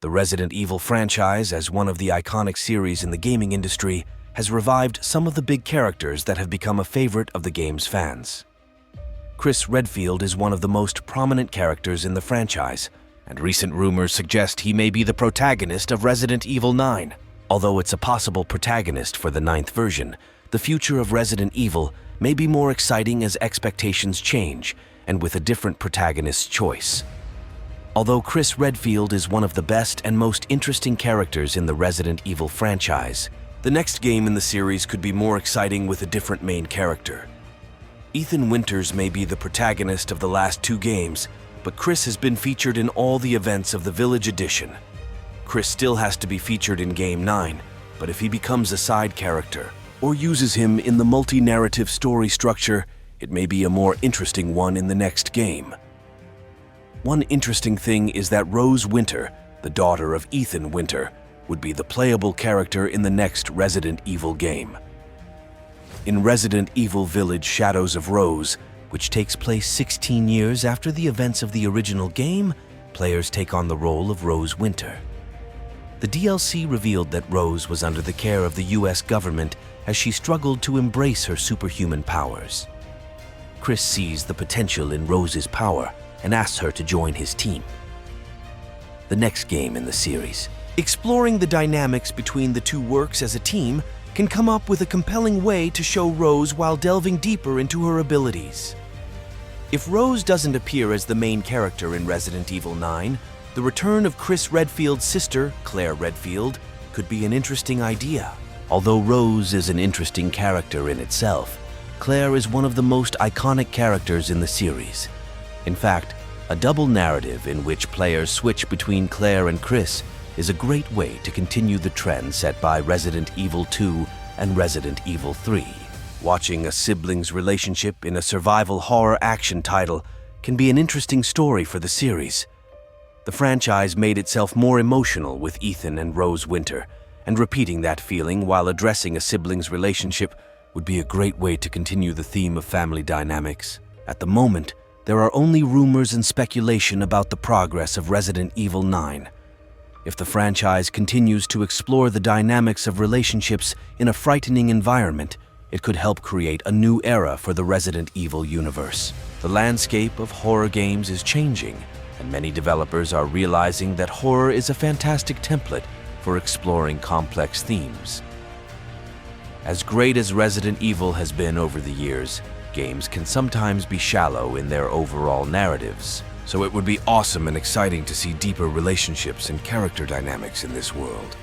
The Resident Evil franchise, as one of the iconic series in the gaming industry, has revived some of the big characters that have become a favorite of the game's fans. Chris Redfield is one of the most prominent characters in the franchise, and recent rumors suggest he may be the protagonist of Resident Evil 9. Although it's a possible protagonist for the 9th version, the future of Resident Evil may be more exciting as expectations change and with a different protagonist's choice. Although Chris Redfield is one of the best and most interesting characters in the Resident Evil franchise, the next game in the series could be more exciting with a different main character. Ethan Winters may be the protagonist of the last 2 games, but Chris has been featured in all the events of the Village Edition. Chris still has to be featured in Game 9, but if he becomes a side character or uses him in the multi-narrative story structure, it may be a more interesting one in the next game. One interesting thing is that Rose Winter, the daughter of Ethan Winter, would be the playable character in the next Resident Evil game. In Resident Evil Village Shadows of Rose, which takes place 16 years after the events of the original game, players take on the role of Rose Winter. The DLC revealed that Rose was under the care of the US government as she struggled to embrace her superhuman powers. Chris sees the potential in Rose's power and asks her to join his team. The next game in the series, exploring the dynamics between the 2 works as a team, can come up with a compelling way to show Rose while delving deeper into her abilities. If Rose doesn't appear as the main character in Resident Evil 9, the return of Chris Redfield's sister, Claire Redfield, could be an interesting idea. Although Rose is an interesting character in itself, Claire is one of the most iconic characters in the series. In fact, a double narrative in which players switch between Claire and Chris is a great way to continue the trend set by Resident Evil 2 and Resident Evil 3. Watching a siblings' relationship in a survival horror action title can be an interesting story for the series. The franchise made itself more emotional with Ethan and Rose Winter, and repeating that feeling while addressing a siblings' relationship would be a great way to continue the theme of family dynamics. At the moment, there are only rumors and speculation about the progress of Resident Evil 9. If the franchise continues to explore the dynamics of relationships in a frightening environment, it could help create a new era for the Resident Evil universe. The landscape of horror games is changing, and many developers are realizing that horror is a fantastic template for exploring complex themes. As great as Resident Evil has been over the years, games can sometimes be shallow in their overall narratives. So it would be awesome and exciting to see deeper relationships and character dynamics in this world.